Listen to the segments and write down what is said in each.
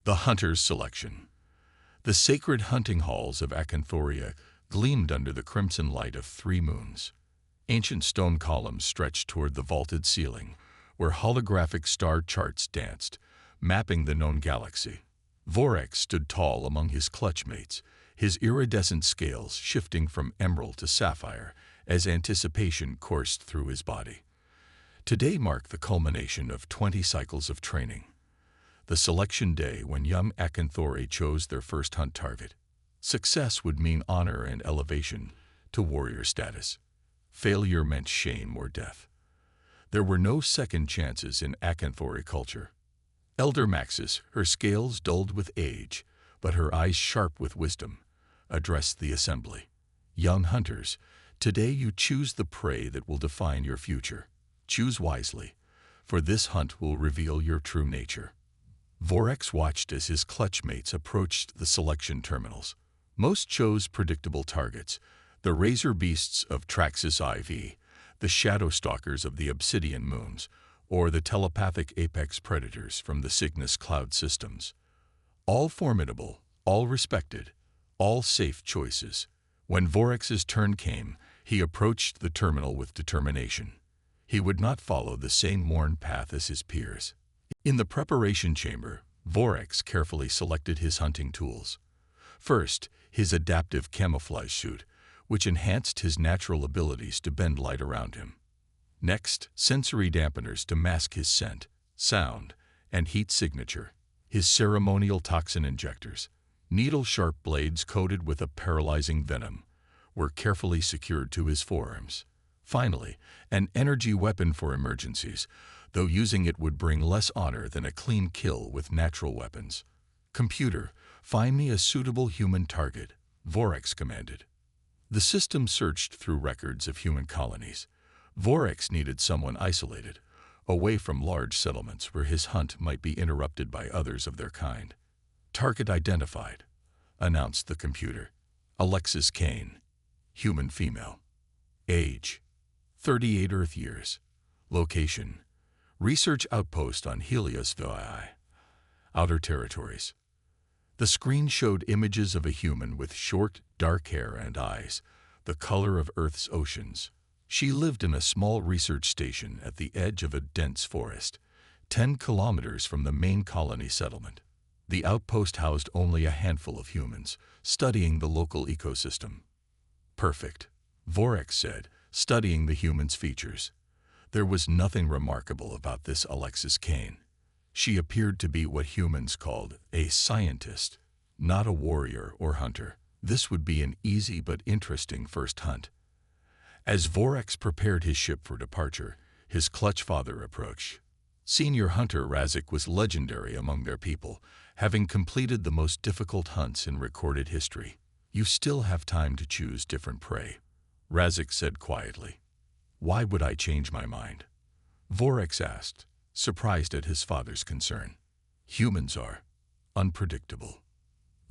The Hunter's Selection. The sacred hunting halls of Acanthoria gleamed under the crimson light of 3 moons. Ancient stone columns stretched toward the vaulted ceiling, where holographic star charts danced, mapping the known galaxy. Vorax stood tall among his clutch mates, his iridescent scales shifting from emerald to sapphire as anticipation coursed through his body. Today marked the culmination of 20 cycles of training. The selection day when young Acanthori chose their first hunt target. Success would mean honor and elevation to warrior status. Failure meant shame or death. There were no second chances in Acanthori culture. Elder Maxis, her scales dulled with age, but her eyes sharp with wisdom, addressed the assembly. Young hunters, today you choose the prey that will define your future. Choose wisely, for this hunt will reveal your true nature. Vorax watched as his clutch mates approached the selection terminals. Most chose predictable targets, the razor beasts of Traxxas IV, the shadow stalkers of the obsidian moons, or the telepathic apex predators from the Cygnus cloud systems. All formidable, all respected, all safe choices. When Vorax's turn came, he approached the terminal with determination. He would not follow the same worn path as his peers. In the preparation chamber, Vorax carefully selected his hunting tools. First, his adaptive camouflage suit, which enhanced his natural abilities to bend light around him. Next, sensory dampeners to mask his scent, sound, and heat signature. His ceremonial toxin injectors, needle-sharp blades coated with a paralyzing venom, were carefully secured to his forearms. Finally, an energy weapon for emergencies, though using it would bring less honor than a clean kill with natural weapons. Computer, find me a suitable human target, Vorax commanded. The system searched through records of human colonies. Vorax needed someone isolated, away from large settlements where his hunt might be interrupted by others of their kind. Target identified, announced the computer. Alexis Kane, human female. Age, 38 Earth years. Location, research outpost on HFY, Outer Territories. The screen showed images of a human with short, dark hair and eyes, the color of Earth's oceans. She lived in a small research station at the edge of a dense forest, 10 kilometers from the main colony settlement. The outpost housed only a handful of humans, studying the local ecosystem. Perfect, Vorax said, studying the human's features. There was nothing remarkable about this Alexis Kane. She appeared to be what humans called a scientist, not a warrior or hunter. This would be an easy but interesting first hunt. As Vorax prepared his ship for departure, his clutch father approached. Senior hunter Razik was legendary among their people, having completed the most difficult hunts in recorded history. You still have time to choose different prey, Razik said quietly. Why would I change my mind? Vorax asked, surprised at his father's concern. Humans are unpredictable.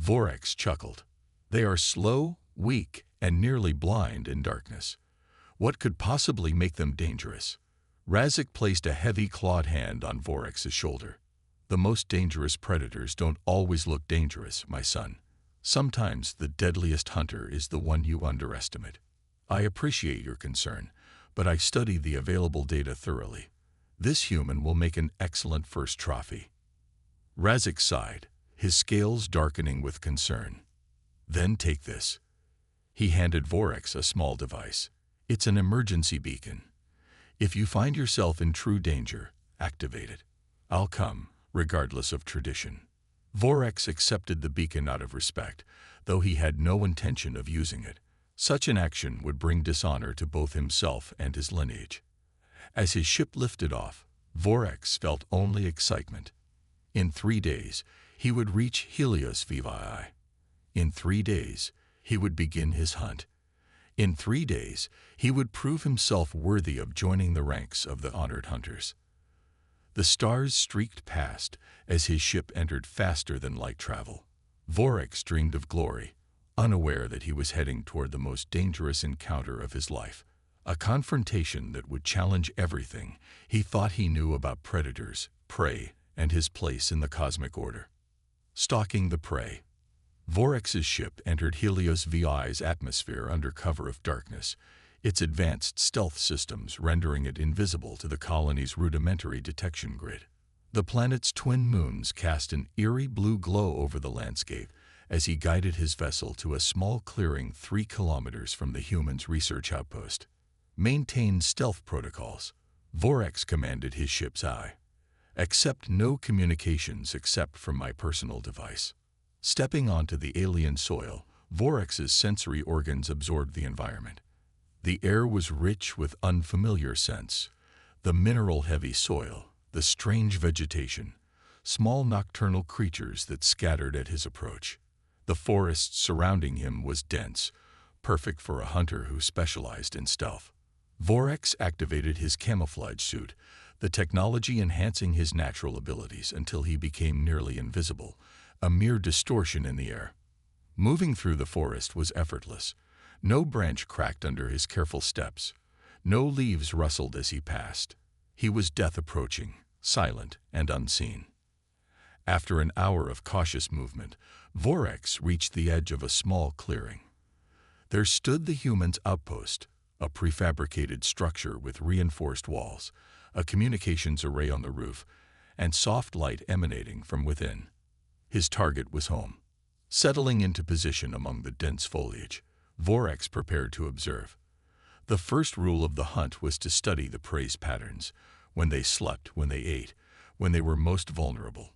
Vorax chuckled. They are slow, weak, and nearly blind in darkness. What could possibly make them dangerous? Razik placed a heavy clawed hand on Vorax's shoulder. The most dangerous predators don't always look dangerous, my son. Sometimes the deadliest hunter is the one you underestimate. I appreciate your concern, but I studied the available data thoroughly. This human will make an excellent first trophy. Razik sighed, his scales darkening with concern. Then take this. He handed Vorax a small device. It's an emergency beacon. If you find yourself in true danger, activate it. I'll come, regardless of tradition. Vorax accepted the beacon out of respect, though he had no intention of using it. Such an action would bring dishonor to both himself and his lineage. As his ship lifted off, Vorax felt only excitement. In 3 days, he would reach Helios VI. In 3 days, he would begin his hunt. In 3 days, he would prove himself worthy of joining the ranks of the honored hunters. The stars streaked past as his ship entered faster than light travel. Vorax dreamed of glory, unaware that he was heading toward the most dangerous encounter of his life, a confrontation that would challenge everything he thought he knew about predators, prey, and his place in the cosmic order. Stalking the prey. Vorex's ship entered Helios VI's atmosphere under cover of darkness, its advanced stealth systems rendering it invisible to the colony's rudimentary detection grid. The planet's twin moons cast an eerie blue glow over the landscape as he guided his vessel to a small clearing 3 kilometers from the humans' research outpost. Maintain stealth protocols. Vorex commanded his ship's eye. Accept no communications except from my personal device. Stepping onto the alien soil, Vorex's sensory organs absorbed the environment. The air was rich with unfamiliar scents. The mineral-heavy soil, the strange vegetation, small nocturnal creatures that scattered at his approach. The forest surrounding him was dense, perfect for a hunter who specialized in stealth. Vorex activated his camouflage suit, the technology enhancing his natural abilities until he became nearly invisible, a mere distortion in the air. Moving through the forest was effortless. No branch cracked under his careful steps. No leaves rustled as he passed. He was death approaching, silent and unseen. After an hour of cautious movement, Vorex reached the edge of a small clearing. There stood the humans' outpost, a prefabricated structure with reinforced walls, a communications array on the roof, and soft light emanating from within. His target was home. Settling into position among the dense foliage, Vorex prepared to observe. The first rule of the hunt was to study the prey's patterns, when they slept, when they ate, when they were most vulnerable.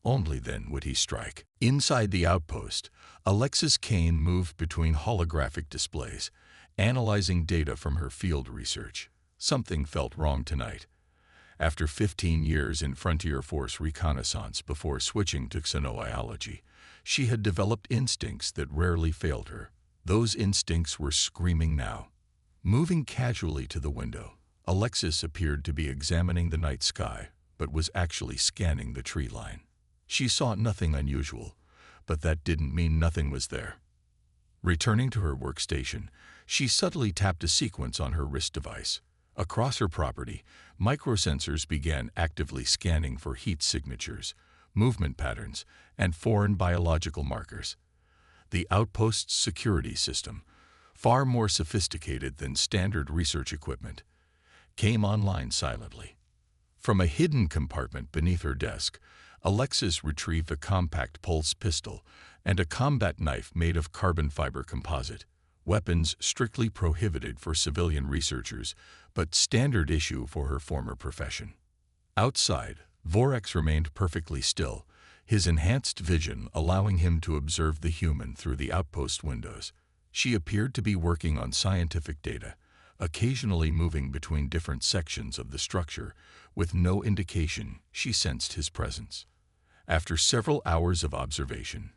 Only then would he strike. Inside the outpost, Alexis Kane moved between holographic displays, analyzing data from her field research. Something felt wrong tonight. After 15 years in Frontier Force reconnaissance before switching to xenobiology, she had developed instincts that rarely failed her. Those instincts were screaming now. Moving casually to the window, Alexis appeared to be examining the night sky, but was actually scanning the tree line. She saw nothing unusual, but that didn't mean nothing was there. Returning to her workstation, she subtly tapped a sequence on her wrist device. Across her property, microsensors began actively scanning for heat signatures, movement patterns, and foreign biological markers. The outpost's security system, far more sophisticated than standard research equipment, came online silently. From a hidden compartment beneath her desk, Alexis retrieved a compact pulse pistol and a combat knife made of carbon fiber composite, weapons strictly prohibited for civilian researchers, but standard issue for her former profession. Outside, Vorex remained perfectly still, his enhanced vision allowing him to observe the human through the outpost windows. She appeared to be working on scientific data, occasionally moving between different sections of the structure, with no indication she sensed his presence. After several hours of observation,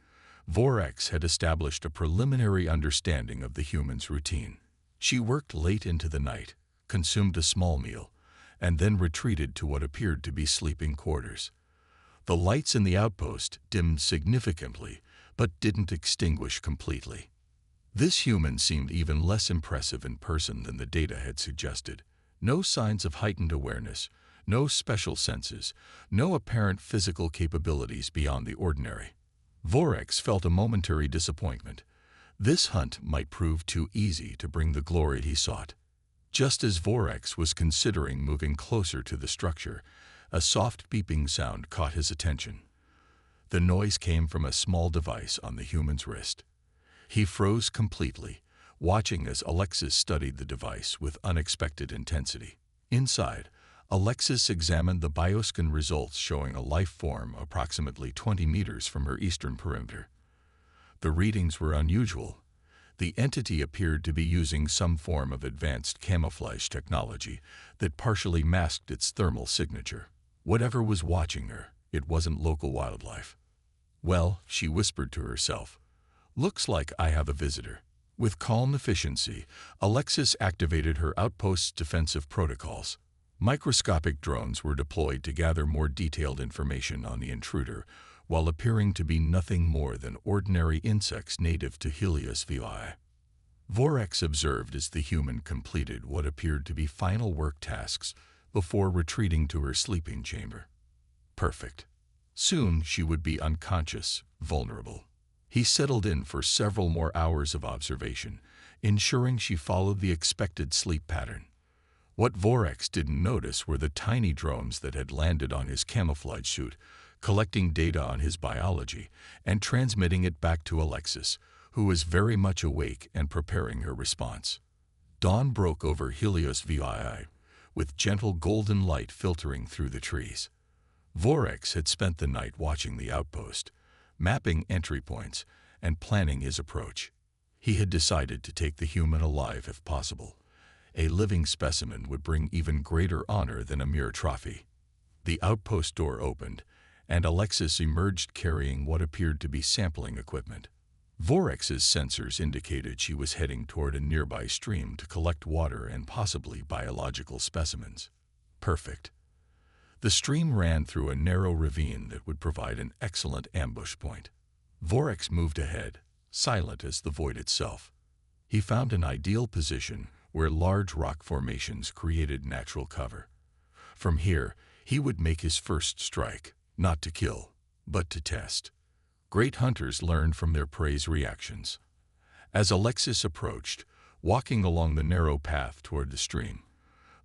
Vorex had established a preliminary understanding of the human's routine. She worked late into the night, consumed a small meal, and then retreated to what appeared to be sleeping quarters. The lights in the outpost dimmed significantly, but didn't extinguish completely. This human seemed even less impressive in person than the data had suggested. No signs of heightened awareness, no special senses, no apparent physical capabilities beyond the ordinary. Vorex felt a momentary disappointment. This hunt might prove too easy to bring the glory he sought. Just as Vorex was considering moving closer to the structure, a soft beeping sound caught his attention. The noise came from a small device on the human's wrist. He froze completely, watching as Alexis studied the device with unexpected intensity. Inside, Alexis examined the bioscan results showing a life form approximately 20 meters from her eastern perimeter. The readings were unusual. The entity appeared to be using some form of advanced camouflage technology that partially masked its thermal signature. Whatever was watching her, it wasn't local wildlife. Well, she whispered to herself, looks like I have a visitor. With calm efficiency, Alexis activated her outpost's defensive protocols. Microscopic drones were deployed to gather more detailed information on the intruder, while appearing to be nothing more than ordinary insects native to Helios VI. Vorex observed as the human completed what appeared to be final work tasks before retreating to her sleeping chamber. Perfect. Soon she would be unconscious, vulnerable. He settled in for several more hours of observation, ensuring she followed the expected sleep pattern. What Vorex didn't notice were the tiny drones that had landed on his camouflage suit, collecting data on his biology and transmitting it back to Alexis, who was very much awake and preparing her response. Dawn broke over Helios VII, with gentle golden light filtering through the trees. Vorex had spent the night watching the outpost, mapping entry points, and planning his approach. He had decided to take the human alive if possible. A living specimen would bring even greater honor than a mere trophy. The outpost door opened, and Alexis emerged carrying what appeared to be sampling equipment. Vorex's sensors indicated she was heading toward a nearby stream to collect water and possibly biological specimens. Perfect. The stream ran through a narrow ravine that would provide an excellent ambush point. Vorex moved ahead, silent as the void itself. He found an ideal position where large rock formations created natural cover. From here, he would make his first strike, not to kill, but to test. Great hunters learned from their prey's reactions. As Alexis approached, walking along the narrow path toward the stream,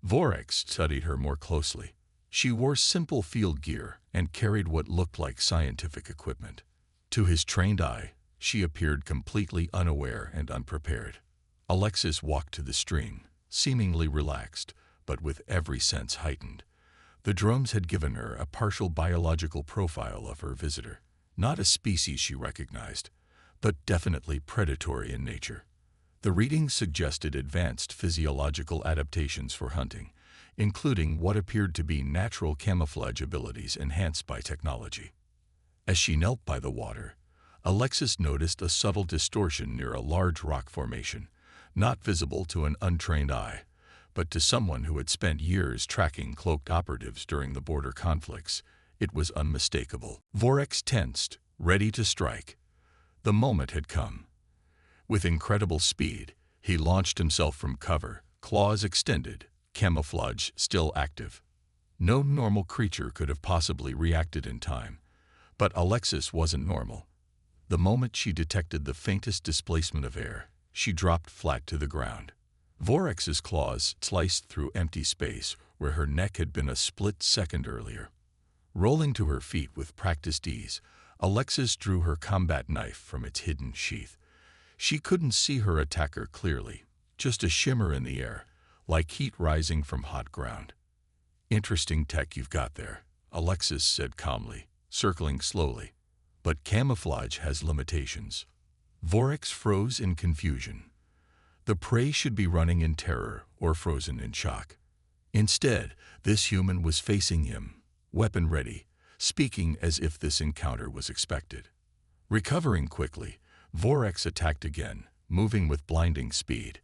Vorex studied her more closely. She wore simple field gear and carried what looked like scientific equipment. To his trained eye, she appeared completely unaware and unprepared. Alexis walked to the stream, seemingly relaxed, but with every sense heightened. The drones had given her a partial biological profile of her visitor. Not a species she recognized, but definitely predatory in nature. The readings suggested advanced physiological adaptations for hunting, including what appeared to be natural camouflage abilities enhanced by technology. As she knelt by the water, Alexis noticed a subtle distortion near a large rock formation, not visible to an untrained eye, but to someone who had spent years tracking cloaked operatives during the border conflicts. It was unmistakable. Vorex tensed, ready to strike. The moment had come. With incredible speed, he launched himself from cover, claws extended, camouflage still active. No normal creature could have possibly reacted in time, but Alexis wasn't normal. The moment she detected the faintest displacement of air, she dropped flat to the ground. Vorex's claws sliced through empty space where her neck had been a split second earlier. Rolling to her feet with practiced ease, Alexis drew her combat knife from its hidden sheath. She couldn't see her attacker clearly, just a shimmer in the air, like heat rising from hot ground. "Interesting tech you've got there," Alexis said calmly, circling slowly. "But camouflage has limitations." Vorex froze in confusion. The prey should be running in terror or frozen in shock. Instead, this human was facing him, weapon ready, speaking as if this encounter was expected. Recovering quickly, Vorex attacked again, moving with blinding speed.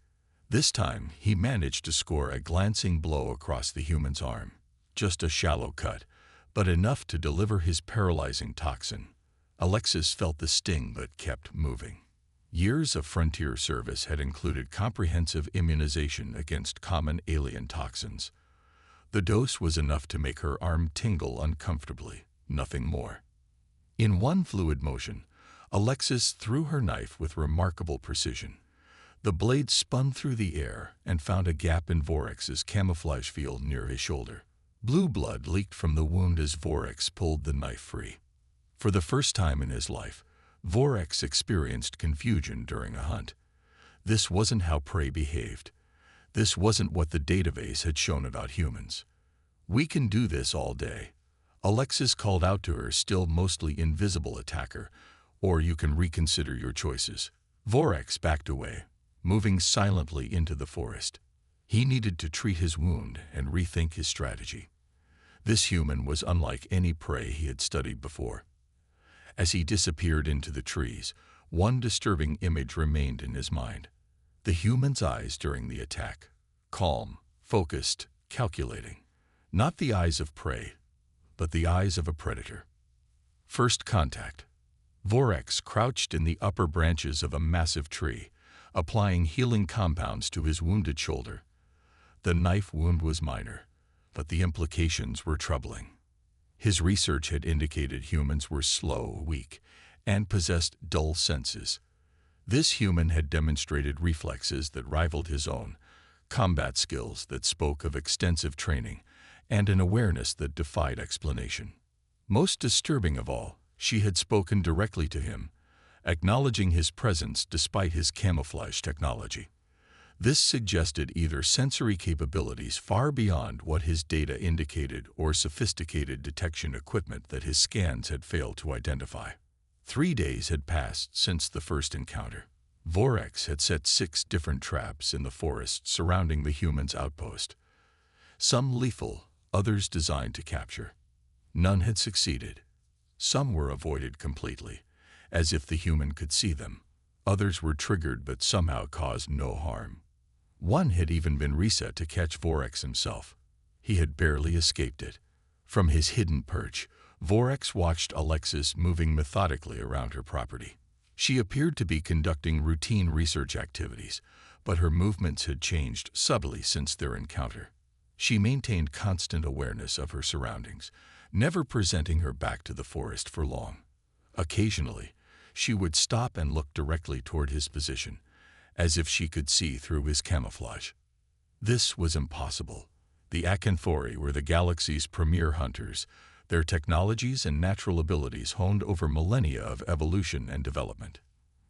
This time, he managed to score a glancing blow across the human's arm. Just a shallow cut, but enough to deliver his paralyzing toxin. Alexis felt the sting but kept moving. Years of frontier service had included comprehensive immunization against common alien toxins. The dose was enough to make her arm tingle uncomfortably, nothing more. In one fluid motion, Alexis threw her knife with remarkable precision. The blade spun through the air and found a gap in Vorex's camouflage field near his shoulder. Blue blood leaked from the wound as Vorex pulled the knife free. For the first time in his life, Vorex experienced confusion during a hunt. This wasn't how prey behaved. This wasn't what the database had shown about humans. "We can do this all day," Alexis called out to her still mostly invisible attacker, "or you can reconsider your choices." Vorex backed away, moving silently into the forest. He needed to treat his wound and rethink his strategy. This human was unlike any prey he had studied before. As he disappeared into the trees, one disturbing image remained in his mind. The human's eyes during the attack. Calm, focused, calculating. Not the eyes of prey, but the eyes of a predator. First contact. Vorex crouched in the upper branches of a massive tree, applying healing compounds to his wounded shoulder. The knife wound was minor, but the implications were troubling. His research had indicated humans were slow, weak, and possessed dull senses. This human had demonstrated reflexes that rivaled his own, combat skills that spoke of extensive training, and an awareness that defied explanation. Most disturbing of all, she had spoken directly to him, acknowledging his presence despite his camouflage technology. This suggested either sensory capabilities far beyond what his data indicated or sophisticated detection equipment that his scans had failed to identify. 3 days had passed since the first encounter. Vorax had set 6 different traps in the forest surrounding the human's outpost. Some lethal, others designed to capture. None had succeeded. Some were avoided completely, as if the human could see them. Others were triggered but somehow caused no harm. One had even been reset to catch Vorax himself. He had barely escaped it. From his hidden perch, Vorax watched Alexis moving methodically around her property. She appeared to be conducting routine research activities, but her movements had changed subtly since their encounter. She maintained constant awareness of her surroundings, never presenting her back to the forest for long. Occasionally, she would stop and look directly toward his position, as if she could see through his camouflage. This was impossible. The Acanthori were the galaxy's premier hunters, their technologies and natural abilities honed over millennia of evolution and development.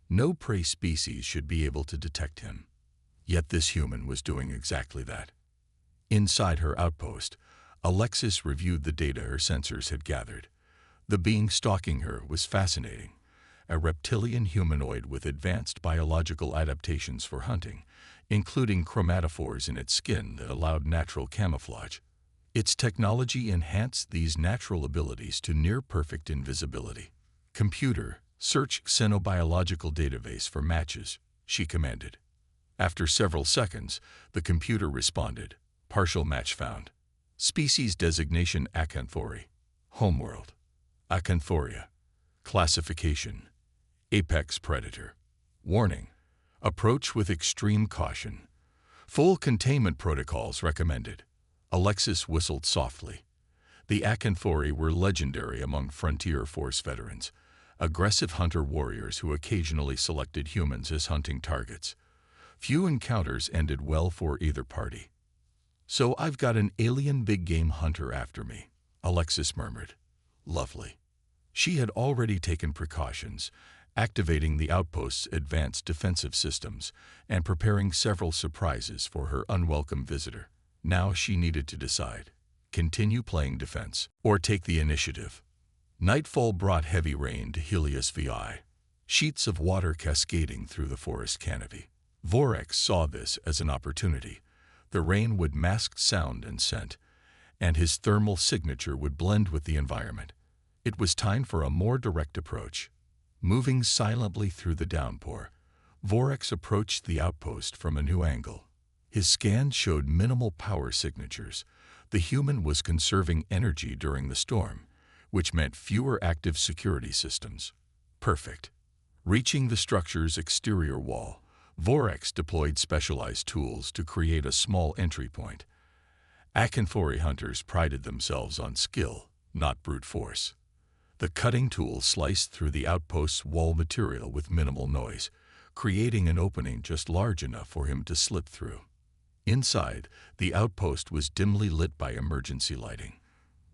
No prey species should be able to detect him. Yet this human was doing exactly that. Inside her outpost, Alexis reviewed the data her sensors had gathered. The being stalking her was fascinating. A reptilian humanoid with advanced biological adaptations for hunting, including chromatophores in its skin that allowed natural camouflage. Its technology enhanced these natural abilities to near-perfect invisibility. "Computer, search xenobiological database for matches," she commanded. After several seconds, the computer responded. "Partial match found. Species designation Acanthori. Homeworld. Acanthoria. Classification. Apex predator. Warning. Approach with extreme caution. Full containment protocols recommended." Alexis whistled softly. The Acanthori were legendary among Frontier Force veterans, aggressive hunter warriors who occasionally selected humans as hunting targets. Few encounters ended well for either party. "So I've got an alien big game hunter after me," Alexis murmured. Lovely. She had already taken precautions, activating the outpost's advanced defensive systems and preparing several surprises for her unwelcome visitor. Now she needed to decide: continue playing defense or take the initiative. Nightfall brought heavy rain to Helios VI, sheets of water cascading through the forest canopy. Vorax saw this as an opportunity. The rain would mask sound and scent, and his thermal signature would blend with the environment. It was time for a more direct approach. Moving silently through the downpour, Vorax approached the outpost from a new angle. His scans showed minimal power signatures. The human was conserving energy during the storm, which meant fewer active security systems. Perfect. Reaching the structure's exterior wall, Vorax deployed specialized tools to create a small entry point. Acanthori hunters prided themselves on skill, not brute force. The cutting tool sliced through the outpost's wall material with minimal noise, creating an opening just large enough for him to slip through. Inside, the outpost was dimly lit by emergency lighting.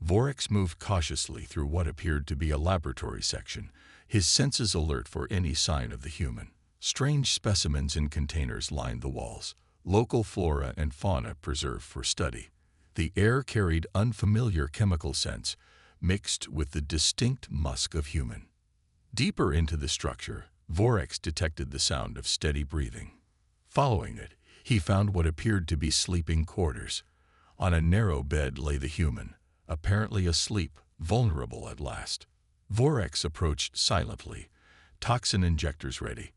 Vorax moved cautiously through what appeared to be a laboratory section, his senses alert for any sign of the human. Strange specimens in containers lined the walls, local flora and fauna preserved for study. The air carried unfamiliar chemical scents, mixed with the distinct musk of human. Deeper into the structure, Vorax detected the sound of steady breathing. Following it, he found what appeared to be sleeping quarters. On a narrow bed lay the human, apparently asleep, vulnerable at last. Vorax approached silently, toxin injectors ready.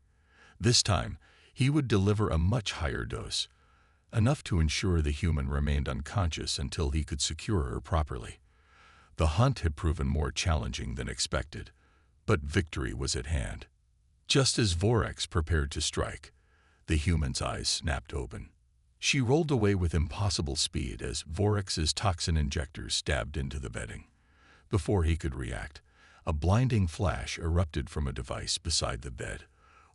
This time, he would deliver a much higher dose, enough to ensure the human remained unconscious until he could secure her properly. The hunt had proven more challenging than expected, but victory was at hand. Just as Vorax prepared to strike, the human's eyes snapped open. She rolled away with impossible speed as Vorax's toxin injectors stabbed into the bedding. Before he could react, a blinding flash erupted from a device beside the bed,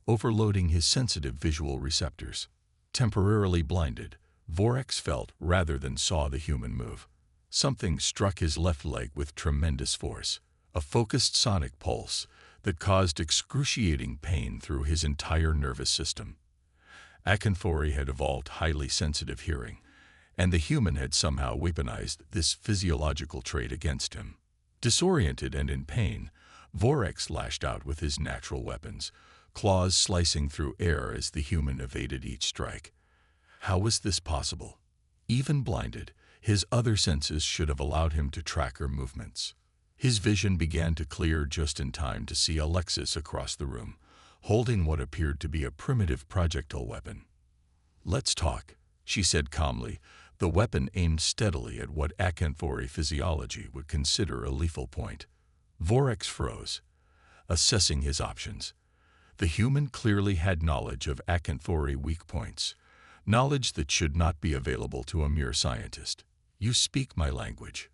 overloading his sensitive visual receptors. Temporarily blinded, Vorex felt rather than saw the human move. Something struck his left leg with tremendous force, a focused sonic pulse that caused excruciating pain through his entire nervous system. Akinfori had evolved highly sensitive hearing, and the human had somehow weaponized this physiological trait against him. Disoriented and in pain, Vorex lashed out with his natural weapons, claws slicing through air as the human evaded each strike. How was this possible? Even blinded, his other senses should have allowed him to track her movements. His vision began to clear just in time to see Alexis across the room, holding what appeared to be a primitive projectile weapon. "Let's talk," she said calmly, the weapon aimed steadily at what Akinfori physiology would consider a lethal point. Vorex froze, assessing his options. The human clearly had knowledge of Akinfori weak points, knowledge that should not be available to a mere scientist. "You speak my language?"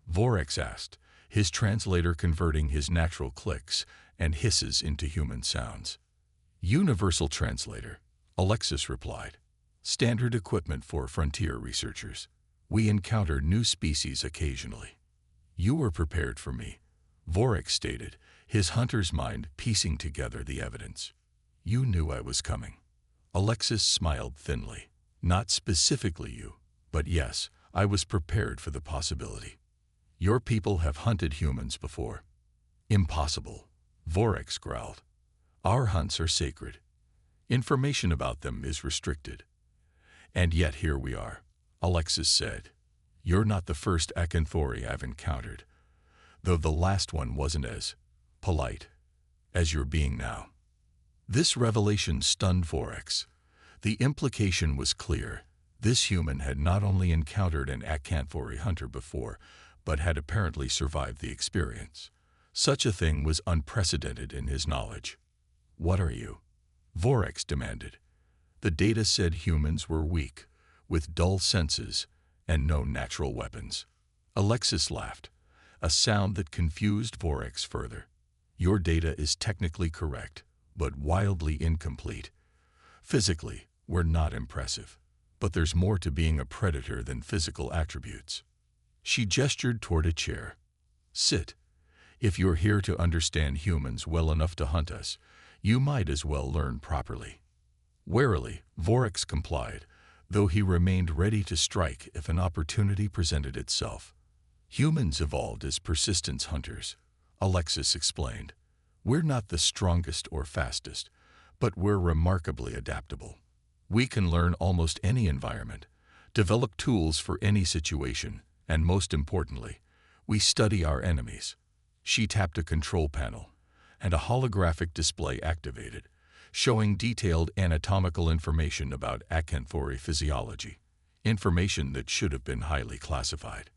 Vorex asked, his translator converting his natural clicks and hisses into human sounds. "Universal translator," Alexis replied. "Standard equipment for frontier researchers. We encounter new species occasionally." "You were prepared for me," Vorex stated, his hunter's mind piecing together the evidence. "You knew I was coming." Alexis smiled thinly. "Not specifically you, but yes, I was prepared for the possibility. Your people have hunted humans before." "Impossible," Vorex growled. "Our hunts are sacred. Information about them is restricted." "And yet here we are," Alexis said. "You're not the first Akinfori I've encountered, though the last one wasn't as polite as you're being now." This revelation stunned Vorex. The implication was clear. This human had not only encountered an Akinfori hunter before, but had apparently survived the experience. Such a thing was unprecedented in his knowledge. "What are you?" Vorex demanded. The data said humans were weak, with dull senses and no natural weapons. Alexis laughed, a sound that confused Vorex further. "Your data is technically correct, but wildly incomplete. Physically, we're not impressive. But there's more to being a predator than physical attributes." She gestured toward a chair. "Sit. If you're here to understand humans well enough to hunt us, you might as well learn properly." Warily, Vorex complied, though he remained ready to strike if an opportunity presented itself. "Humans evolved as persistence hunters," Alexis explained. "We're not the strongest or fastest, but we're remarkably adaptable. We can learn almost any environment, develop tools for any situation, and most importantly, we study our enemies." She tapped a control panel, and a holographic display activated, showing detailed anatomical information about Akinfori physiology, information that should have been highly classified.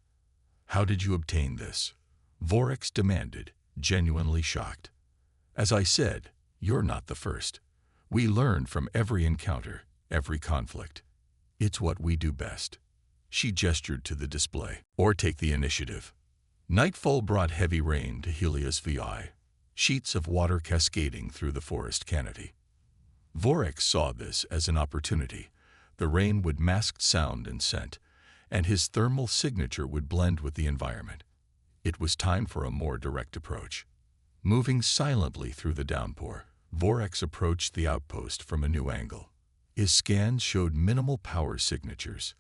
"How did you obtain this?" Vorex demanded, genuinely shocked. "As I said, you're not the first. We learn from every encounter, every conflict. It's what we do best." She gestured to the display. "Or take the initiative." Nightfall brought heavy rain to Helios VI, sheets of water cascading through the forest canopy. Vorex saw this as an opportunity. The rain would mask sound and scent, and his thermal signature would blend with the environment. It was time for a more direct approach. Moving silently through the downpour, Vorex approached the outpost from a new angle. His scans showed minimal power signatures.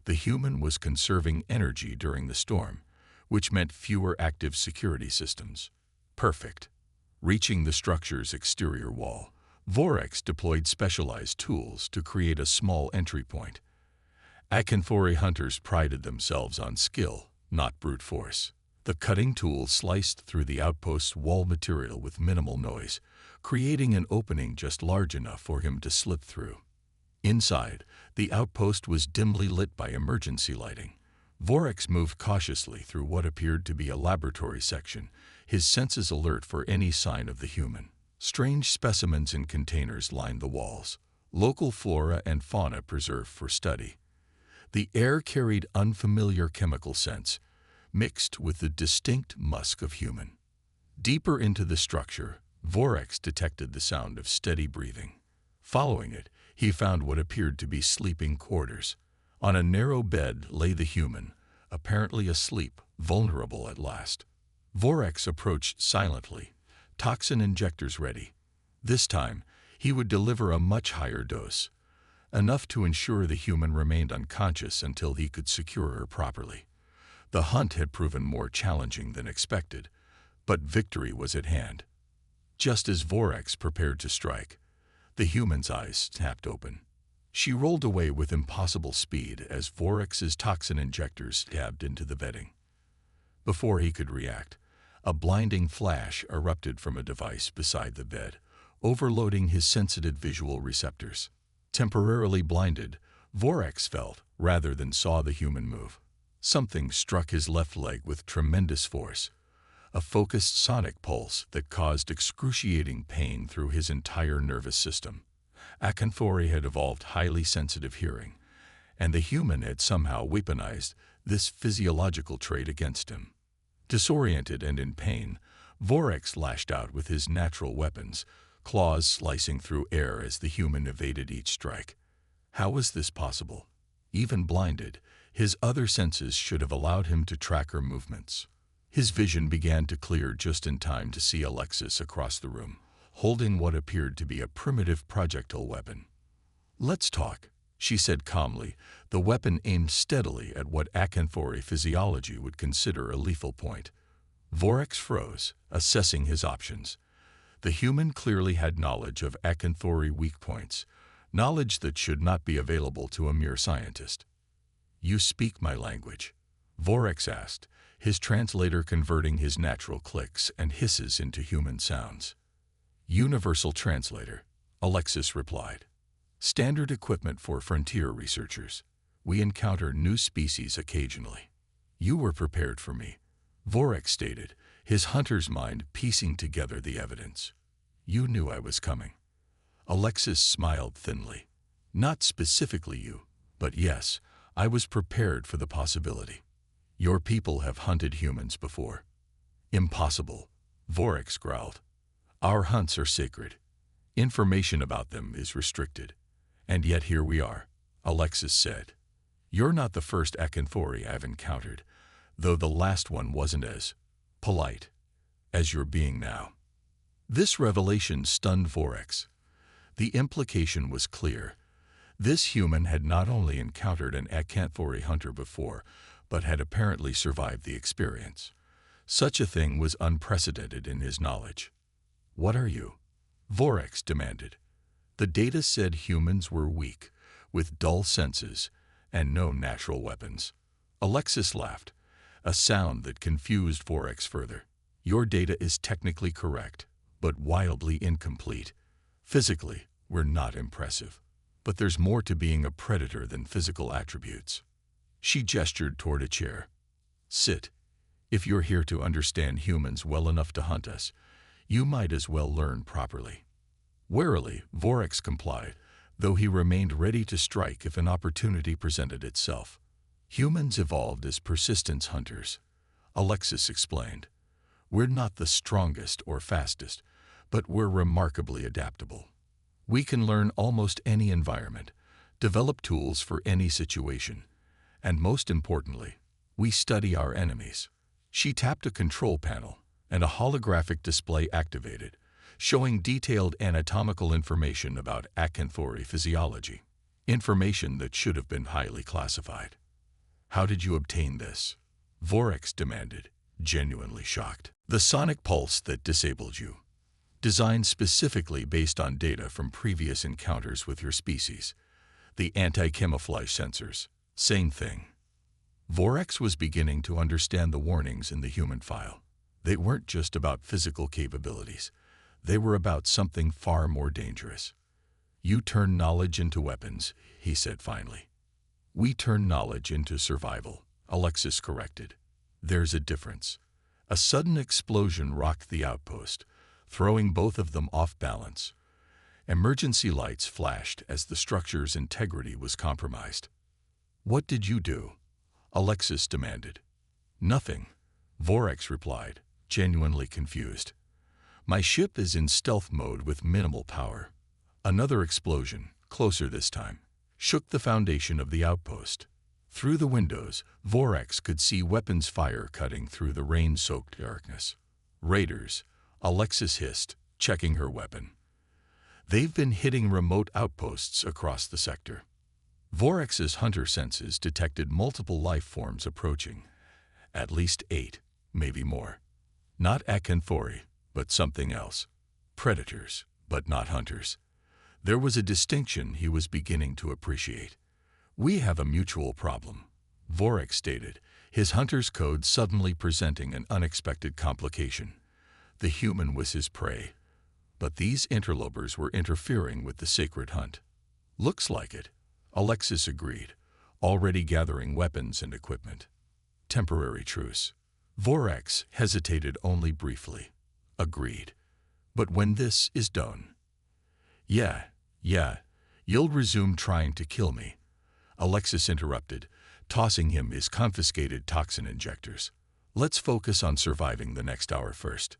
The human was conserving energy during the storm, which meant fewer active security systems. Perfect. Reaching the structure's exterior wall, Vorex deployed specialized tools to create a small entry point. Akinfori hunters prided themselves on skill, not brute force. The cutting tool sliced through the outpost's wall material with minimal noise, creating an opening just large enough for him to slip through. Inside, the outpost was dimly lit by emergency lighting. Vorex moved cautiously through what appeared to be a laboratory section, his senses alert for any sign of the human. Strange specimens in containers lined the walls, local flora and fauna preserved for study. The air carried unfamiliar chemical scents, mixed with the distinct musk of human. Deeper into the structure, Vorex detected the sound of steady breathing. Following it, he found what appeared to be sleeping quarters. On a narrow bed lay the human, apparently asleep, vulnerable at last. Vorex approached silently, toxin injectors ready. This time, he would deliver a much higher dose, enough to ensure the human remained unconscious until he could secure her properly. The hunt had proven more challenging than expected, but victory was at hand. Just as Vorex prepared to strike, the human's eyes snapped open. She rolled away with impossible speed as Vorex's toxin injectors stabbed into the bedding. Before he could react, a blinding flash erupted from a device beside the bed, overloading his sensitive visual receptors. Temporarily blinded, Vorex felt, rather than saw the human move. Something struck his left leg with tremendous force, a focused sonic pulse that caused excruciating pain through his entire nervous system. Acanthori had evolved highly sensitive hearing, and the human had somehow weaponized this physiological trait against him. Disoriented and in pain, Vorex lashed out with his natural weapons, claws slicing through air as the human evaded each strike. How was this possible? Even blinded, his other senses should have allowed him to track her movements. His vision began to clear just in time to see Alexis across the room, holding what appeared to be a primitive projectile weapon. "Let's talk," she said calmly, the weapon aimed steadily at what Acanthori physiology would consider a lethal point. Vorex froze, assessing his options. The human clearly had knowledge of Acanthori weak points, knowledge that should not be available to a mere scientist. "You speak my language?" Vorex asked, his translator converting his natural clicks and hisses into human sounds. "Universal translator," Alexis replied. "Standard equipment for frontier researchers. We encounter new species occasionally." "You were prepared for me," Vorex stated, his hunter's mind piecing together the evidence. "You knew I was coming." Alexis smiled thinly. "Not specifically you, but yes, I was prepared for the possibility. Your people have hunted humans before." "Impossible," Vorex growled. "Our hunts are sacred. Information about them is restricted. And yet here we are," Alexis said. "You're not the first Acanthori I've encountered, though the last one wasn't as polite as you're being now." This revelation stunned Vorex. The implication was clear. This human had not only encountered an Acanthori hunter before, but had apparently survived the experience. Such a thing was unprecedented in his knowledge. "What are you?" Vorex demanded. The data said humans were weak, with dull senses, and no natural weapons. Alexis laughed, a sound that confused Vorex further. "Your data is technically correct, but wildly incomplete. Physically, we're not impressive. But there's more to being a predator than physical attributes." She gestured toward a chair. "Sit. If you're here to understand humans well enough to hunt us, you might as well learn properly." Warily, Vorex complied, though he remained ready to strike if an opportunity presented itself. "Humans evolved as persistence hunters," Alexis explained. "We're not the strongest or fastest, but we're remarkably adaptable. We can learn almost any environment, develop tools for any situation, and most importantly, we study our enemies." She tapped a control panel, and a holographic display activated, showing detailed anatomical information about Acanthori physiology, information that should have been highly classified. "How did you obtain this?" Vorex demanded, genuinely shocked. "The sonic pulse that disabled you. Designed specifically based on data from previous encounters with your species. The anti-camouflage sensors. Same thing." Vorex was beginning to understand the warnings in the human file. They weren't just about physical capabilities. They were about something far more dangerous. "You turn knowledge into weapons," he said finally. "We turn knowledge into survival," Alexis corrected. "There's a difference." A sudden explosion rocked the outpost, throwing both of them off balance. Emergency lights flashed as the structure's integrity was compromised. "What did you do?" Alexis demanded. Nothing, Vorex replied, genuinely confused. My ship is in stealth mode with minimal power. Another explosion, closer this time, shook the foundation of the outpost. Through the windows, Vorex could see weapons fire cutting through the rain-soaked darkness. Raiders, Alexis hissed, checking her weapon. They've been hitting remote outposts across the sector. Vorex's hunter senses detected multiple life forms approaching. At least 8, maybe more. Not acanthori, but something else. Predators, but not hunters. There was a distinction he was beginning to appreciate. We have a mutual problem, Vorex stated, his hunter's code suddenly presenting an unexpected complication. The human was his prey, but these interlopers were interfering with the sacred hunt. Looks like it, Alexis agreed, already gathering weapons and equipment. Temporary truce. Vorex hesitated only briefly. Agreed. But when this is done? Yeah, you'll resume trying to kill me, Alexis interrupted, tossing him his confiscated toxin injectors. Let's focus on surviving the next hour first.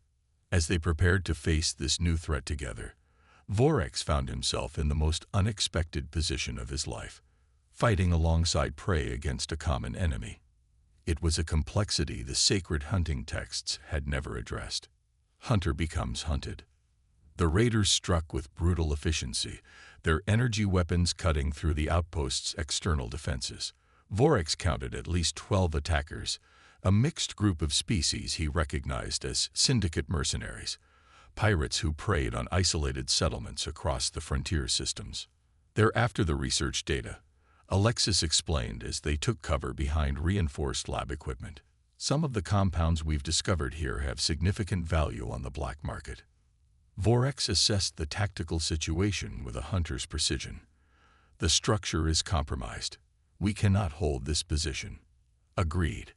As they prepared to face this new threat together, Vorex found himself in the most unexpected position of his life, fighting alongside prey against a common enemy. It was a complexity the sacred hunting texts had never addressed. Hunter becomes hunted. The raiders struck with brutal efficiency, their energy weapons cutting through the outpost's external defenses. Vorex counted at least 12 attackers, a mixed group of species he recognized as syndicate mercenaries, pirates who preyed on isolated settlements across the frontier systems. They're after the research data, Alexis explained as they took cover behind reinforced lab equipment. Some of the compounds we've discovered here have significant value on the black market. Vorex assessed the tactical situation with a hunter's precision. The structure is compromised. We cannot hold this position. Agreed,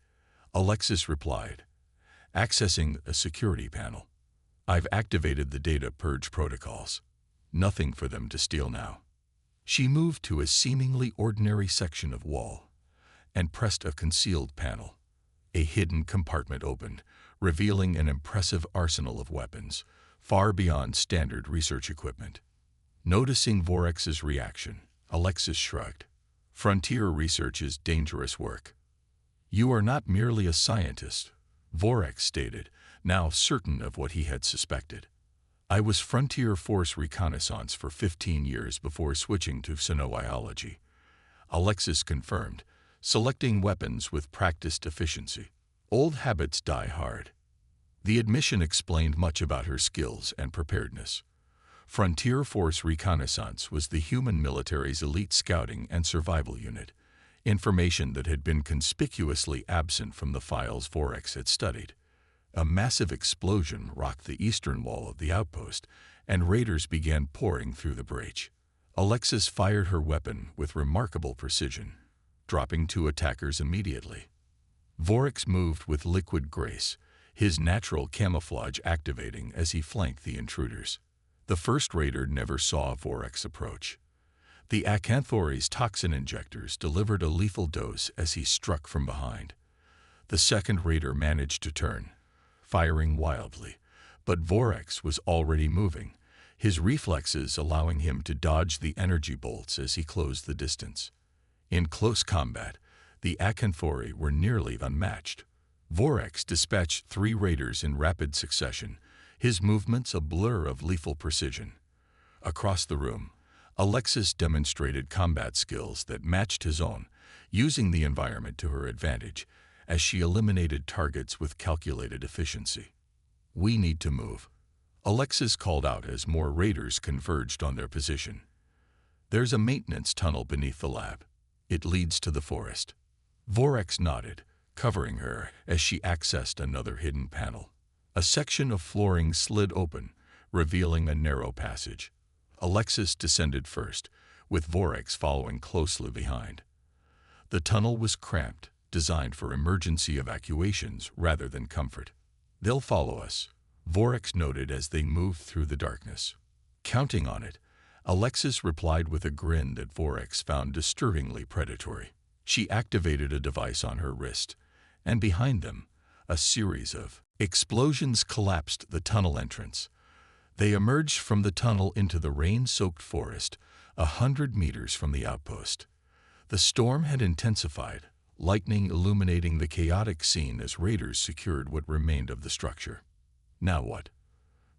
Alexis replied, accessing a security panel. I've activated the data purge protocols. Nothing for them to steal now. She moved to a seemingly ordinary section of wall and pressed a concealed panel. A hidden compartment opened, revealing an impressive arsenal of weapons, far beyond standard research equipment. Noticing Vorex's reaction, Alexis shrugged. Frontier research is dangerous work. You are not merely a scientist, Vorex stated, now certain of what he had suspected. I was Frontier Force Reconnaissance for 15 years before switching to xenobiology, Alexis confirmed, selecting weapons with practiced efficiency. Old habits die hard. The admission explained much about her skills and preparedness. Frontier Force Reconnaissance was the human military's elite scouting and survival unit, information that had been conspicuously absent from the files Vorex had studied. A massive explosion rocked the eastern wall of the outpost, and raiders began pouring through the breach. Alexis fired her weapon with remarkable precision, dropping 2 attackers immediately. Vorex moved with liquid grace, his natural camouflage activating as he flanked the intruders. The first raider never saw Vorex approach. The acanthori's toxin injectors delivered a lethal dose as he struck from behind. The second raider managed to turn, firing wildly, but Vorex was already moving, his reflexes allowing him to dodge the energy bolts as he closed the distance. In close combat, the acanthori were nearly unmatched. Vorex dispatched 3 raiders in rapid succession, his movements a blur of lethal precision. Across the room, Alexis demonstrated combat skills that matched his own, using the environment to her advantage, as she eliminated targets with calculated efficiency. We need to move, Alexis called out as more raiders converged on their position. There's a maintenance tunnel beneath the lab. It leads to the forest. Vorex nodded, covering her as she accessed another hidden panel. A section of flooring slid open, revealing a narrow passage. Alexis descended first, with Vorex following closely behind. The tunnel was cramped, designed for emergency evacuations rather than comfort. They'll follow us, Vorex noted as they moved through the darkness. Counting on it, Alexis replied with a grin that Vorex found disturbingly predatory. She activated a device on her wrist, and behind them, a series of explosions collapsed the tunnel entrance. They emerged from the tunnel into the rain-soaked forest, 100 meters from the outpost. The storm had intensified, lightning illuminating the chaotic scene as raiders secured what remained of the structure. Now what?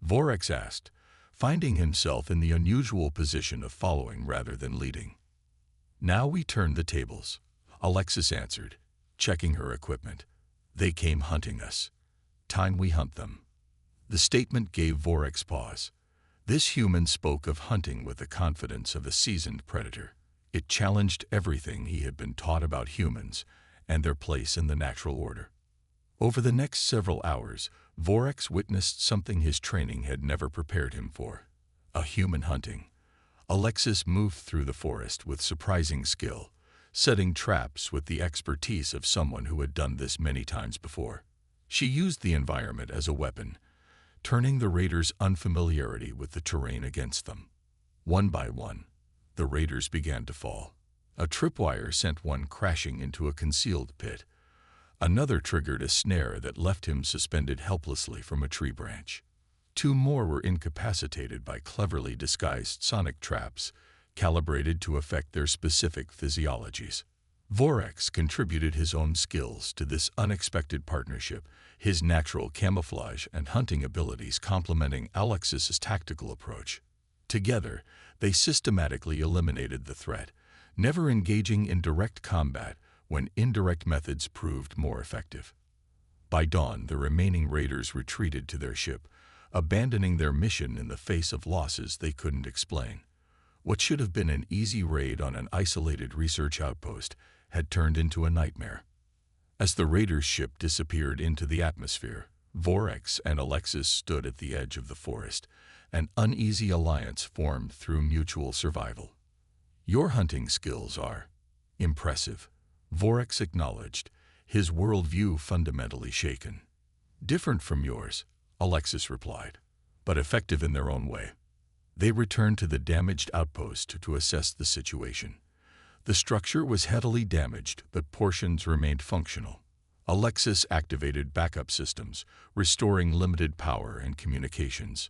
Vorex asked, finding himself in the unusual position of following rather than leading. Now we turn the tables, Alexis answered, checking her equipment. They came hunting us. Time we hunt them. The statement gave Vorex pause. This human spoke of hunting with the confidence of a seasoned predator. It challenged everything he had been taught about humans and their place in the natural order. Over the next several hours, Vorex witnessed something his training had never prepared him for. A human hunting. Alexis moved through the forest with surprising skill, setting traps with the expertise of someone who had done this many times before. She used the environment as a weapon, turning the raiders' unfamiliarity with the terrain against them. One by one, the raiders began to fall. A tripwire sent one crashing into a concealed pit. Another triggered a snare that left him suspended helplessly from a tree branch. 2 more were incapacitated by cleverly disguised sonic traps, calibrated to affect their specific physiologies. Vorex contributed his own skills to this unexpected partnership, his natural camouflage and hunting abilities complementing Alexis's tactical approach. Together, they systematically eliminated the threat, never engaging in direct combat when indirect methods proved more effective. By dawn, the remaining raiders retreated to their ship, abandoning their mission in the face of losses they couldn't explain. What should have been an easy raid on an isolated research outpost had turned into a nightmare. As the raiders' ship disappeared into the atmosphere, Vorex and Alexis stood at the edge of the forest. An uneasy alliance formed through mutual survival. Your hunting skills are impressive, Vorex acknowledged, his worldview fundamentally shaken. Different from yours, Alexis replied, but effective in their own way. They returned to the damaged outpost to assess the situation. The structure was heavily damaged, but portions remained functional. Alexis activated backup systems, restoring limited power and communications.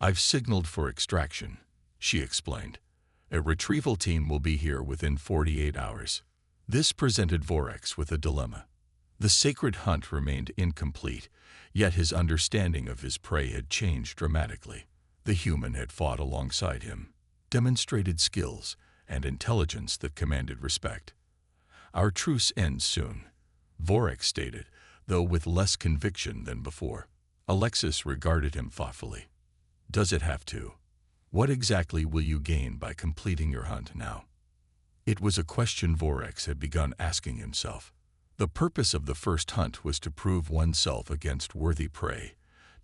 I've signaled for extraction, she explained. A retrieval team will be here within 48 hours. This presented Vorex with a dilemma. The sacred hunt remained incomplete, yet his understanding of his prey had changed dramatically. The human had fought alongside him, demonstrated skills and intelligence that commanded respect. Our truce ends soon, Vorex stated, though with less conviction than before. Alexis regarded him thoughtfully. Does it have to? What exactly will you gain by completing your hunt now? It was a question Vorex had begun asking himself. The purpose of the first hunt was to prove oneself against worthy prey,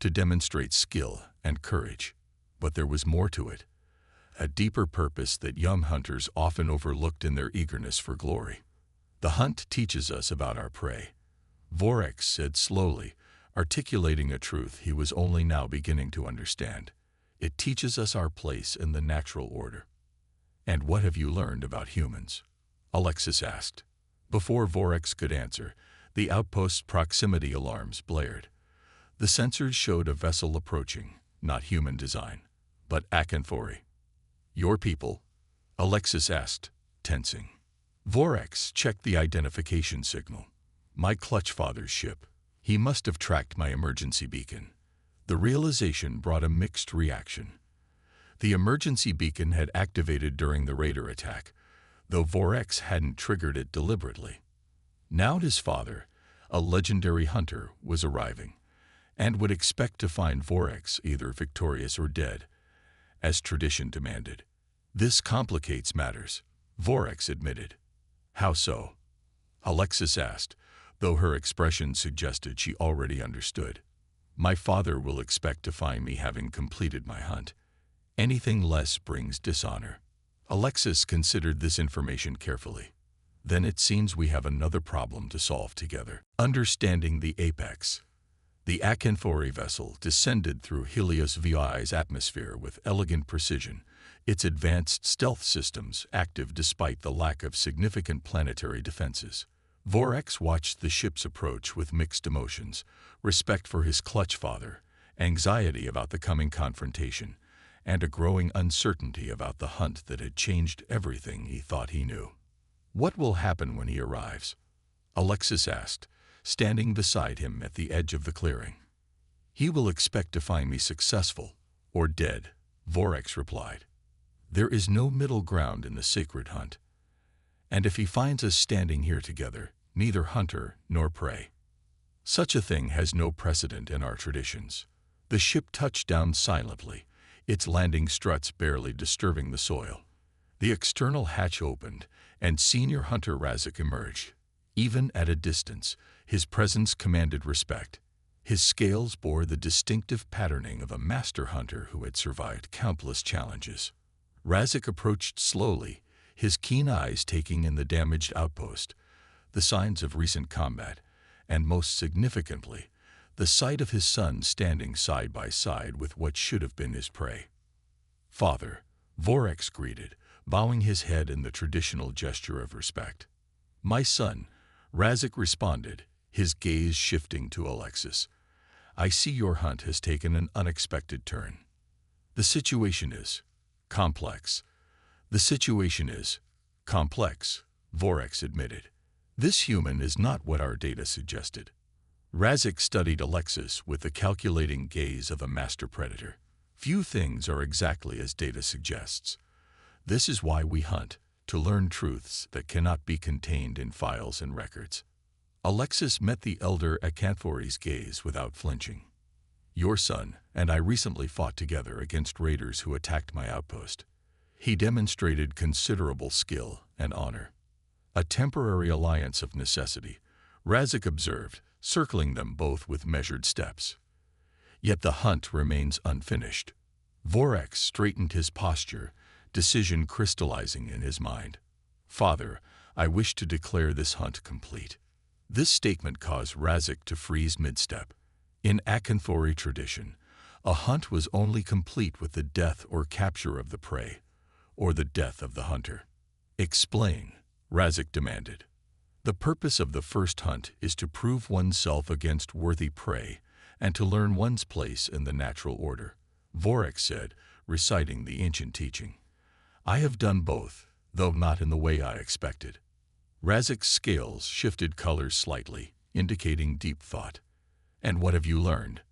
to demonstrate skill and courage. But there was more to it, a deeper purpose that young hunters often overlooked in their eagerness for glory. The hunt teaches us about our prey, Vorex said slowly, articulating a truth he was only now beginning to understand. It teaches us our place in the natural order. And what have you learned about humans? Alexis asked. Before Vorex could answer, the outpost's proximity alarms blared. The sensors showed a vessel approaching, not human design, but Acanthori. Your people? Alexis asked, tensing. Vorex checked the identification signal. My Clutchfather's ship. He must have tracked my emergency beacon. The realization brought a mixed reaction. The emergency beacon had activated during the raider attack, though Vorex hadn't triggered it deliberately. Now his father, a legendary hunter, was arriving, and would expect to find Vorex either victorious or dead, as tradition demanded. This complicates matters, Vorex admitted. How so? Alexis asked, though her expression suggested she already understood. My father will expect to find me having completed my hunt. Anything less brings dishonor. Alexis considered this information carefully. Then it seems we have another problem to solve together. Understanding the apex. The Acanthori vessel descended through Helios VI's atmosphere with elegant precision, its advanced stealth systems active despite the lack of significant planetary defenses. Vorex watched the ship's approach with mixed emotions: respect for his clutch father, anxiety about the coming confrontation, and a growing uncertainty about the hunt that had changed everything he thought he knew. "What will happen when he arrives?" Alexis asked, standing beside him at the edge of the clearing. "He will expect to find me successful or dead," Vorex replied. "There is no middle ground in the sacred hunt. And if he finds us standing here together, neither hunter nor prey. Such a thing has no precedent in our traditions." The ship touched down silently, its landing struts barely disturbing the soil. The external hatch opened, and Senior Hunter Razik emerged. Even at a distance, his presence commanded respect. His scales bore the distinctive patterning of a master hunter who had survived countless challenges. Razik approached slowly, his keen eyes taking in the damaged outpost, the signs of recent combat, and most significantly, the sight of his son standing side by side with what should have been his prey. "Father," Vorex greeted, bowing his head in the traditional gesture of respect. "My son," Razik responded, his gaze shifting to Alexis. "I see your hunt has taken an unexpected turn. The situation is complex." "The situation is complex," Vorex admitted. "This human is not what our data suggested." Razik studied Alexis with the calculating gaze of a master predator. "Few things are exactly as data suggests. This is why we hunt, to learn truths that cannot be contained in files and records." Alexis met the elder Acanthori's gaze without flinching. "Your son and I recently fought together against raiders who attacked my outpost. He demonstrated considerable skill and honor." "A temporary alliance of necessity," Razik observed, circling them both with measured steps. "Yet the hunt remains unfinished." Vorex straightened his posture, decision crystallizing in his mind. "Father, I wish to declare this hunt complete." This statement caused Razik to freeze mid-step. In Acanthori tradition, a hunt was only complete with the death or capture of the prey, or the death of the hunter. "Explain," Razik demanded. "The purpose of the first hunt is to prove oneself against worthy prey and to learn one's place in the natural order," Vorex said, reciting the ancient teaching. "I have done both, though not in the way I expected." Razik's scales shifted colors slightly, indicating deep thought. "And what have you learned?"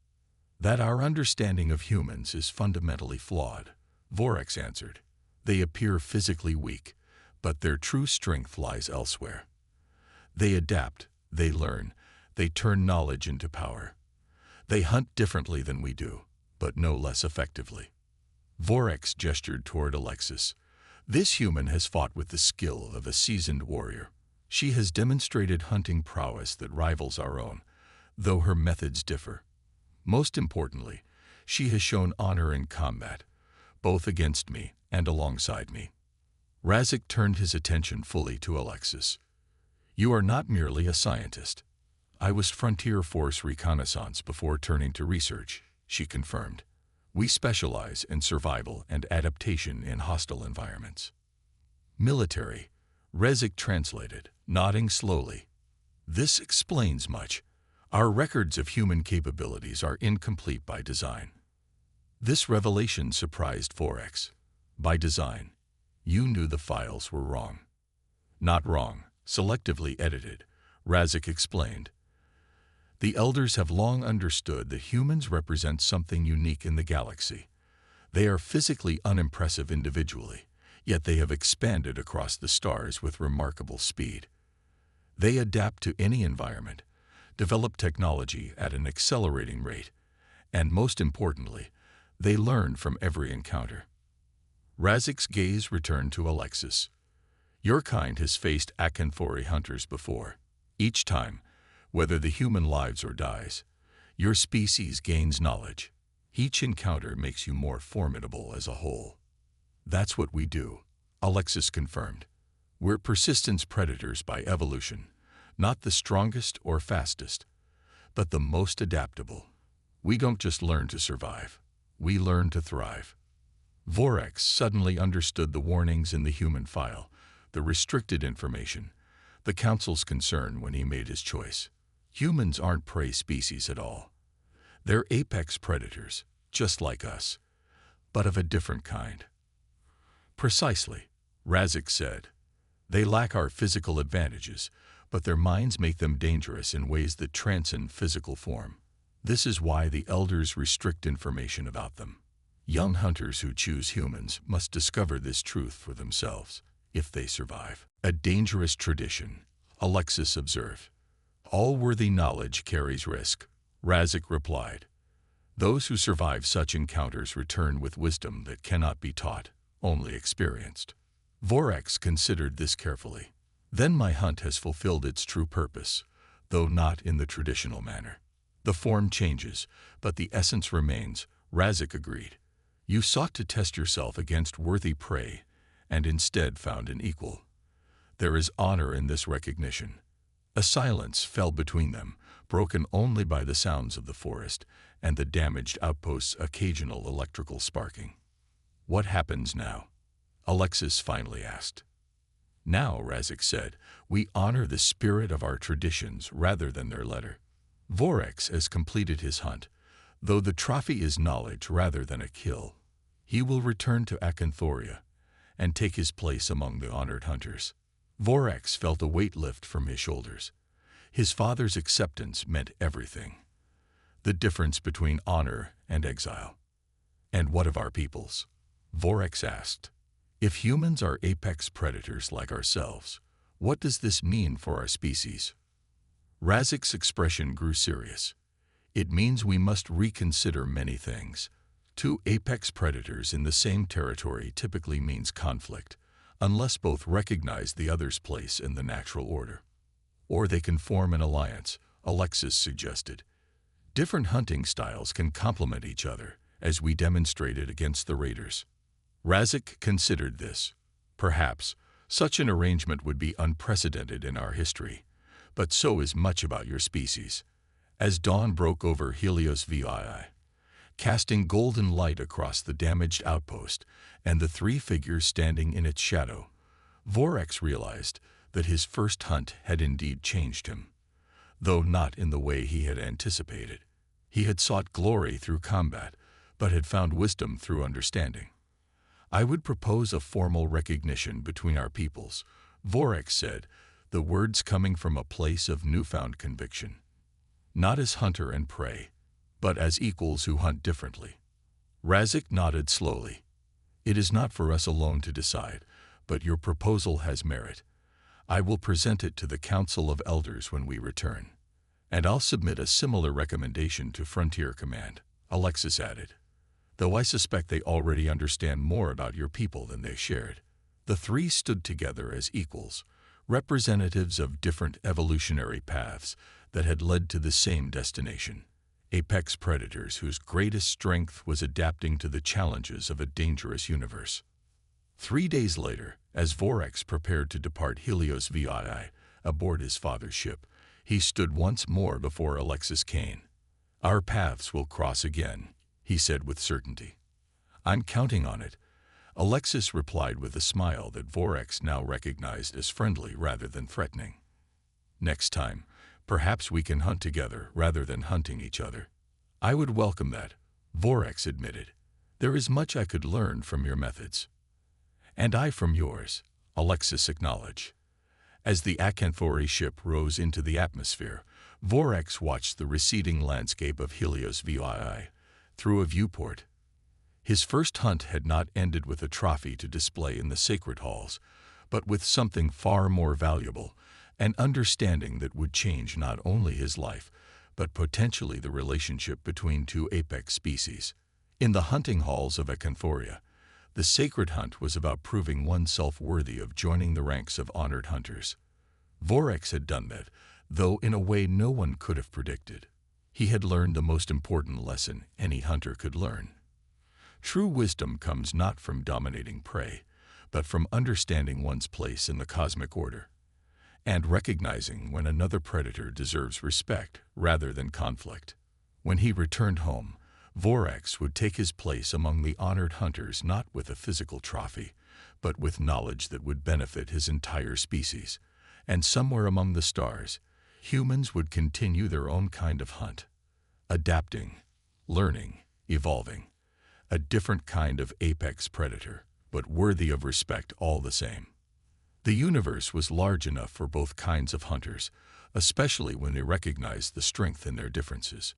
"That our understanding of humans is fundamentally flawed," Vorex answered. "They appear physically weak, but their true strength lies elsewhere. They adapt, they learn, they turn knowledge into power. They hunt differently than we do, but no less effectively." Vorex gestured toward Alexis. "This human has fought with the skill of a seasoned warrior. She has demonstrated hunting prowess that rivals our own, though her methods differ. Most importantly, she has shown honor in combat, both against me and alongside me." Razik turned his attention fully to Alexis. "You are not merely a scientist." "I was Frontier Force reconnaissance before turning to research," she confirmed. "We specialize in survival and adaptation in hostile environments." "Military," Razik translated, nodding slowly. "This explains much. Our records of human capabilities are incomplete by design." This revelation surprised Vorex. "By design, you knew the files were wrong." "Not wrong, selectively edited," Razik explained. "The elders have long understood that humans represent something unique in the galaxy. They are physically unimpressive individually, yet they have expanded across the stars with remarkable speed. They adapt to any environment, develop technology at an accelerating rate, and most importantly, they learn from every encounter." Razik's gaze returned to Alexis. "Your kind has faced Acanthori hunters before. Each time, whether the human lives or dies, your species gains knowledge. Each encounter makes you more formidable as a whole." "That's what we do," Alexis confirmed. "We're persistence predators by evolution, not the strongest or fastest, but the most adaptable. We don't just learn to survive, we learn to thrive." Vorex suddenly understood the warnings in the human file, the restricted information, the Council's concern when he made his choice. Humans aren't prey species at all. They're apex predators, just like us, but of a different kind. Precisely, Razik said. They lack our physical advantages, but their minds make them dangerous in ways that transcend physical form. This is why the elders restrict information about them. Young hunters who choose humans must discover this truth for themselves, if they survive. A dangerous tradition, Alexis observed. All worthy knowledge carries risk, Razik replied. Those who survive such encounters return with wisdom that cannot be taught, only experienced. Vorax considered this carefully. Then my hunt has fulfilled its true purpose, though not in the traditional manner. The form changes, but the essence remains, Razik agreed. You sought to test yourself against worthy prey, and instead found an equal. There is honor in this recognition. A silence fell between them, broken only by the sounds of the forest and the damaged outpost's occasional electrical sparking. What happens now? Alexis finally asked. Now, Razik said, we honor the spirit of our traditions rather than their letter. Vorax has completed his hunt, though the trophy is knowledge rather than a kill. He will return to Acanthoria and take his place among the honored hunters. Vorax felt a weight lift from his shoulders. His father's acceptance meant everything. The difference between honor and exile. And what of our peoples? Vorax asked. If humans are apex predators like ourselves, what does this mean for our species? Razik's expression grew serious. It means we must reconsider many things. Two apex predators in the same territory typically means conflict, unless both recognize the other's place in the natural order. Or they can form an alliance, Alexis suggested. Different hunting styles can complement each other, as we demonstrated against the raiders. Razik considered this. Perhaps such an arrangement would be unprecedented in our history, but so is much about your species. As dawn broke over Helios VII, casting golden light across the damaged outpost and the three figures standing in its shadow, Vorax realized that his first hunt had indeed changed him, though not in the way he had anticipated. He had sought glory through combat, but had found wisdom through understanding. I would propose a formal recognition between our peoples, Vorax said, the words coming from a place of newfound conviction. Not as hunter and prey, but as equals who hunt differently. Razik nodded slowly. It is not for us alone to decide, but your proposal has merit. I will present it to the Council of Elders when we return. And I'll submit a similar recommendation to Frontier Command, Alexis added. Though I suspect they already understand more about your people than they shared. The three stood together as equals, representatives of different evolutionary paths that had led to the same destination. Apex predators whose greatest strength was adapting to the challenges of a dangerous universe. 3 days later, as Vorax prepared to depart Helios VII aboard his father's ship, he stood once more before Alexis Kane. Our paths will cross again, he said with certainty. I'm counting on it, Alexis replied with a smile that Vorax now recognized as friendly rather than threatening. Next time, perhaps we can hunt together rather than hunting each other. I would welcome that, Vorax admitted. There is much I could learn from your methods. And I from yours, Alexis acknowledged. As the Acanthoria ship rose into the atmosphere, Vorax watched the receding landscape of Helios VII through a viewport. His first hunt had not ended with a trophy to display in the sacred halls, but with something far more valuable, an understanding that would change not only his life, but potentially the relationship between two apex species. In the hunting halls of Acanthoria, the sacred hunt was about proving oneself worthy of joining the ranks of honored hunters. Vorax had done that, though in a way no one could have predicted. He had learned the most important lesson any hunter could learn. True wisdom comes not from dominating prey, but from understanding one's place in the cosmic order, and recognizing when another predator deserves respect rather than conflict. When he returned home, Vorax would take his place among the honored hunters not with a physical trophy, but with knowledge that would benefit his entire species, And somewhere among the stars, humans would continue their own kind of hunt, adapting, learning, evolving, a different kind of apex predator, but worthy of respect all the same. The universe was large enough for both kinds of hunters, especially when they recognized the strength in their differences.